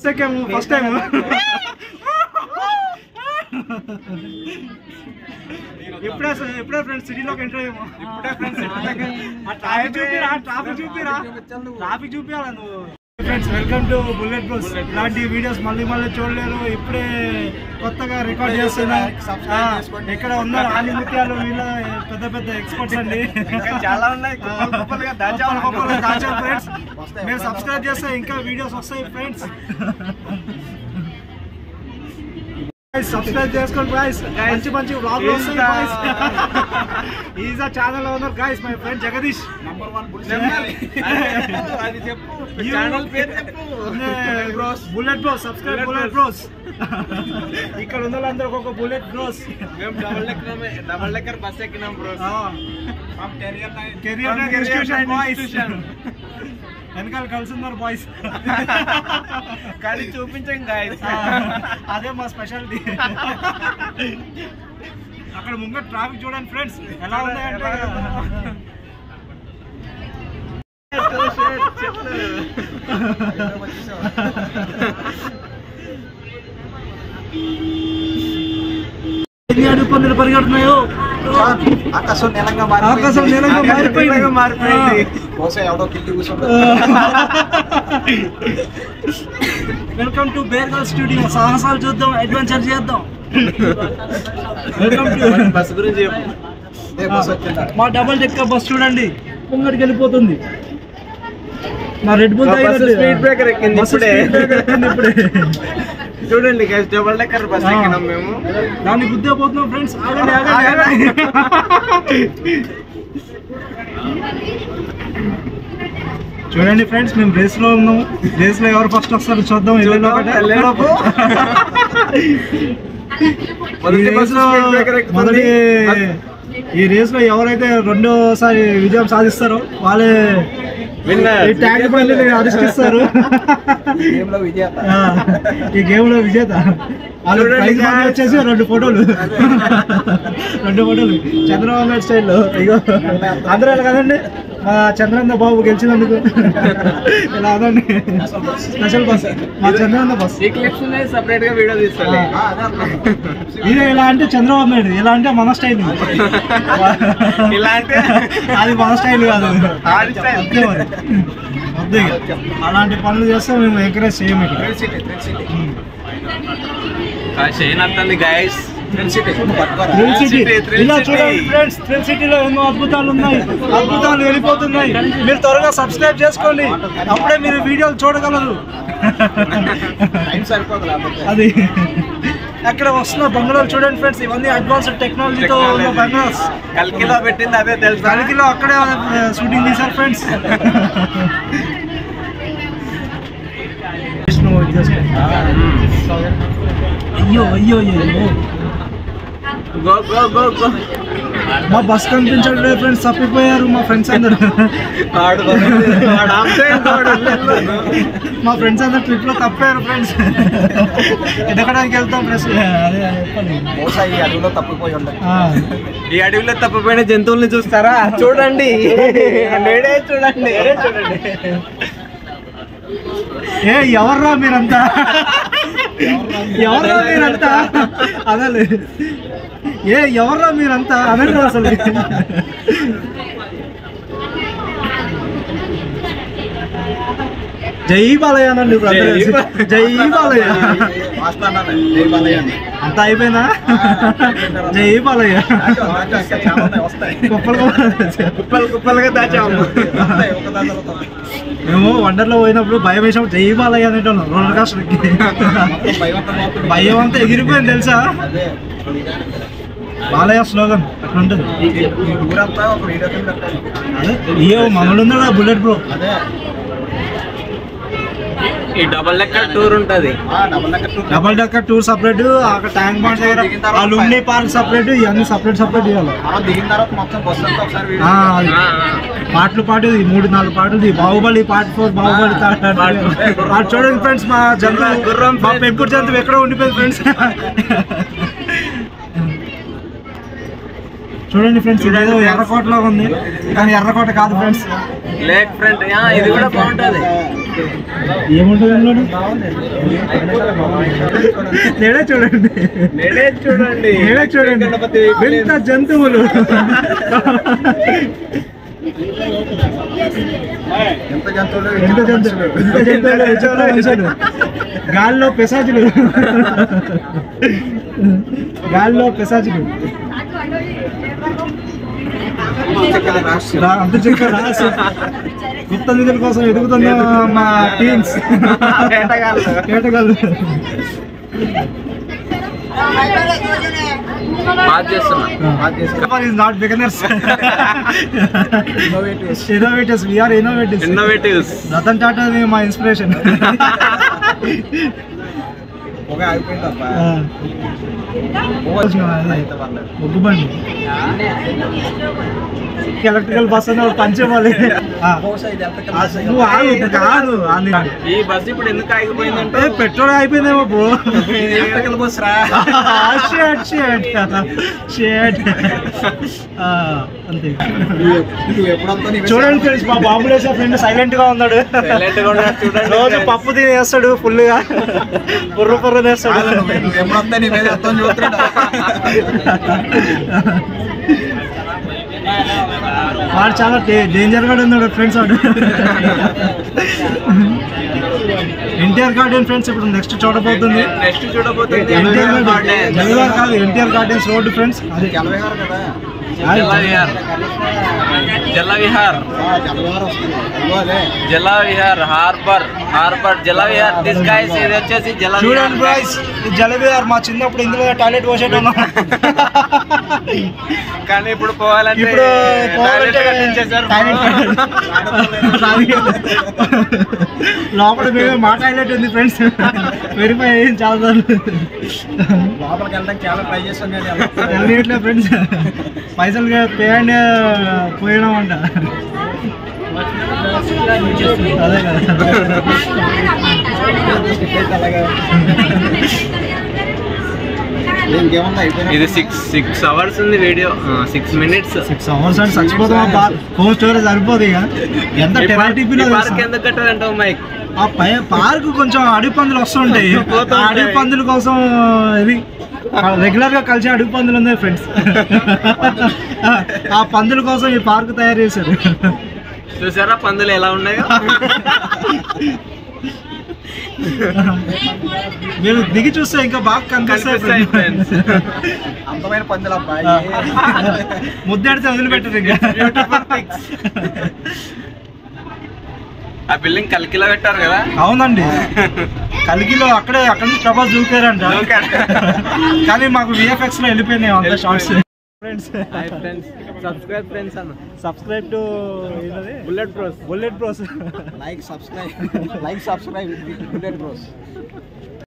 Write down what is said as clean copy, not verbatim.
Second first time ఎప్పుడే friends సిటీలోకి enter అయ్యాము. ఇప్పుడే ఫ్రెండ్స్ ట్రాఫిక్ చూపియాలా నువ్వు. Friends welcome to bullet bros. ఇలాంటి వీడియోస్ మళ్ళీ చూడలేరు. ఇప్పుడే కొత్తగా రికార్డ్ చేస్తున్నా. ఇక్కడ ఉన్నారు ఆని ముత్యాలు, వీళ్ళ పెద్ద పెద్ద ఎక్స్పర్ట్స్ అండి. చాలా ఉన్నాయి ఫ్రెండ్స్. మీరు సబ్స్క్రైబ్ చేస్తే ఇంకా వీడియోస్ వస్తాయి ఫ్రెండ్స్. సబ్స్క్రైబ్ చేసుకోండి గాయ్స్, మంచి వ్లాగ్లు వస్తాయి గాయ్స్. ఈజ్ ఆ channel owner guys, my friend Jagadish. Number 1 అది చెప్పు, ఛానల్ పేరు చెప్పు. Bullet bros. Subscribe bullet bros. ఇక్కడ ఉన్న వాళ్ళందరూ ఒక బుల్లెట్ బ్రోస్. మేము డబుల్ డెక్కర్ బస్ ఎక్కినాం బ్రోస్. Career institution boys. వెనకాల కలిసి ఉన్నారు బాయ్స్. కానీ చూపించాం గాయ్స్, అదే మా స్పెషాలిటీ. అక్కడ ముంగ ట్రాఫిక్ చూడండి ఫ్రెండ్స్ ఎలా ఉన్నాయంటే. పందులు పరిగెడుతున్నాయో, ఆకాశం నేలంగా మారిపోయింది. Welcome to Bergal studio. సాహసాలు చూద్దాం, అడ్వెంచర్ చేద్దాం. వెల్కమ్ టు బస్ గురించి మా డబుల్ డెక్కర్ బస్ చూడండి, ముంగడికి వెళ్ళిపోతుంది. మా రెడ్ బుల్ స్పీడ్ బ్రేకర్ ఎక్కింది ఇప్పుడే. చూడండి గైస్, డబుల్ డెక్కర్ బస్ ఎక్కినాం మేము. దాన్ని గుద్దే పోతున్నాం ఫ్రెండ్స్. చూడండి ఫ్రెండ్స్, మేము రేస్ లో ఉన్నాము. రేస్ లో ఎవరు ఫస్ట్ వస్తారో చూద్దాం. ఈ రేస్ లో ఎవరైతే రెండోసారి విజయం సాధిస్తారో వాళ్ళే ట్యాంక్ బండి అధిష్టిస్తారు. ఈ గేమ్ లో విజేత. వచ్చేసి 2 ఫోటోలు చంద్రబాబు నాయుడు స్టైల్లో. ఇగో అందరూ ఎలా కదండి, మా చంద్రన్న బాబు గెలిచినందుకు ఇలా అదండి స్పెషల్ బస్. మా చంద్రన్న బస్ సపరేట్ గా వీడియో తీసుకోవాలి. ఇదే ఎలా అంటే చంద్రబాబు నాయుడు, ఎలా అంటే మన స్టైల్. ఇలా అంటే అది మన స్టైల్ కాదు, వద్దు. అలాంటి పనులు చేస్తే మేము ఎంకరేజ్ చేయము. ఇలా చూడండి ఫ్రెండ్స్, థ్రిల్ సిటీలో ఎన్నో అద్భుతాలు ఉన్నాయి. అద్భుతాలు వెళ్ళిపోతున్నాయి. మీరు త్వరగా సబ్స్క్రైబ్ చేసుకోండి, అప్పుడే మీరు వీడియోలు చూడగలరు. అది అక్కడ వస్తున్న బంగ్లాలు చూడండి ఫ్రెండ్స్. ఇవన్నీ అడ్వాన్స్డ్ టెక్నాలజీతో ఉన్న బంగ్లాస్. కల్కిలో పెట్టింది అదే తెలుసు. కల్కిలో అక్కడే షూటింగ్ తీశారు ఫ్రెండ్స్. అయ్యో మా బస్ కనిపించట్లేదు ఫ్రెండ్స్, తప్పిపోయారు మా ఫ్రెండ్స్ అందరు. మా ఫ్రెండ్స్ అందరు ట్రిప్ లో తప్పారు ఫ్రెండ్స్. ఎదగడానికి వెళ్తాం ఫ్రెండ్స్. ఈ అడవిలో తప్పిపోయిన జంతువుల్ని చూస్తారా? చూడండి చూడండి. ఎవర్రా మీరంతా, అదే ఎవర్రా మీరంతా అనండి అసలు. జై బాలయ్య అనండి. జై బాలయ్య అంతా అయిపోయిందా? జై బాలయ్య. కుప్పలుగా దాచాము. మేము వండర్లో పోయినప్పుడు భయం వేసాము. జై బాలయ్య అనేటోళ్ళం రోలర్ కోస్టర్కి. భయం అంతా ఎగిరిపోయింది తెలుసా. బాలయ్య స్లోగన్ అట్లా ఉంటుంది. అదే మమ్మల్ని ఉందా బుల్లెట్ బ్రో. ఈ డబుల్ డెక్కర్ టూర్ ఉంటుంది. డబుల్ డెక్కర్ టూర్ సపరేట్, అక్కడ ట్యాంక్ బండ్ దగ్గర ఆ లుంబిని పార్క్ సపరేట్, ఇవన్నీ సపరేట్ ఇవ్వాలి. పాటలు 3-4 పాటలు. బాహుబలి పార్ట్ 4, బాహుబలి పార్ట్ చూడండి ఫ్రెండ్స్. మా జంతువు, మా పెంపుడు జంతువు ఎక్కడో ఉండిపోయింది ఫ్రెండ్స్. చూడండి ఫ్రెండ్స్, ఇదేదో ఎర్రకోటలో ఉంది కానీ ఎర్రకోట కాదు ఫ్రెండ్స్, లేక్ ఫ్రంట్. ఇది కూడా బాగుంటది. ఏముంటుంది అందులో? నేడే చూడండి, నేడే చూడండి వింత జంతువులు. ఎంత జంతువులు గాల్లో పెసాజులు, గాల్లో పెసాజులు. అంత చెక్క రాసి గుప్త నిధుల కోసం ఎదుగుతున్న మా టీమ్స్ కేటగాళ్ళు. Not beginners, innovators. We are innovatives. Ratan Tata మా ఇన్స్పిరేషన్. ముగ్గుబండి ఎలక్ట్రికల్ బస్ అని పంచేవాలి. కాదు, ఈ బస్ ఇప్పుడు ఎందుకు ఆగిపోయిందంటే పెట్రోల్ అయిపోయిందేమో బ్రో. బస్ రా. అంతే. చూడండి ఫ్రెండ్స్, మా బాబులేసే ఫ్రెండ్ సైలెంట్ గా ఉన్నాడు. రోజు పప్పు తినేస్తాడు ఫుల్ గా, బుర్ర బుర్ర వేస్తాడు. వాడు చాలా డేంజర్ గా ఉన్నాడు ఫ్రెండ్స్. వాడు ఎన్టీఆర్ గార్డెన్ ఫ్రెండ్స్ ఇప్పుడు నెక్స్ట్ చూడబోతుంది. జలవిహార్ కాదు, NTR gardens road friends. Jalavihar harbour Jalavihar. This guys ఇది వచ్చేసి చూడండి గైస్, జలవిహార్ మా చిన్నప్పుడు ఇందులో టాయిలెట్ పోసేటోళ్ళం. కానీ ఇప్పుడు పోవాలంటే లోపల మేమే మా టాయిలెట్ ఉంది ఫ్రెండ్స్. వెరిఫై అయ్యింది చాలా సార్లు. లోపలికి వెళ్ళడానికి చాలా ట్రై చేస్తాం వెళ్ళట్లే ఫ్రెండ్స్, పైసలు పే అండ్ పోయడం అంట. అదే కదా. ఇది 6 hours ఉంది వీడియో, 6 minutes. 6 hours అంటే చచ్చిపోతాం. ఫోన్ స్టోరేజ్ సరిపోదు ఇక. ఎంత టెరాటీపీలో ఎందుకు కట్టాలంటావు మైక్? ఆ పార్క్ కొంచెం అడవి పందులు వస్తుంటాయి. అడవి పందుల కోసం ఇది రెగ్యులర్ గా కలిసి అడవి పందులు ఉన్నాయి ఫ్రెండ్స్. ఆ పందుల కోసం ఈ పార్క్ తయారు చేశారు. చూసారా పందులు ఎలా ఉన్నాయో? మీరు దిగి చూస్తే ఇంకా బాగా కనిపిస్తాయి ఫ్రెండ్స్. అందమైన పందులు అబ్బాయి, ముద్దడితే వదిలిపెట్టరు ఇంకా. ఆ బిల్డింగ్ కల్కిలో పెట్టారు కదా. అవునండి, కల్కిలో అక్కడి నుంచి ప్రభాస్ దూకారంట. కానీ మాకు విఎఫ్ఎక్స్ లో వెళ్ళిపోయినాయి అంత షార్ట్స్. ఫ్రెండ్స్ సబ్స్క్రైబ్ ఫ్రెండ్స్ అన్న, subscribe to bullet bros. Like subscribe bullet bros.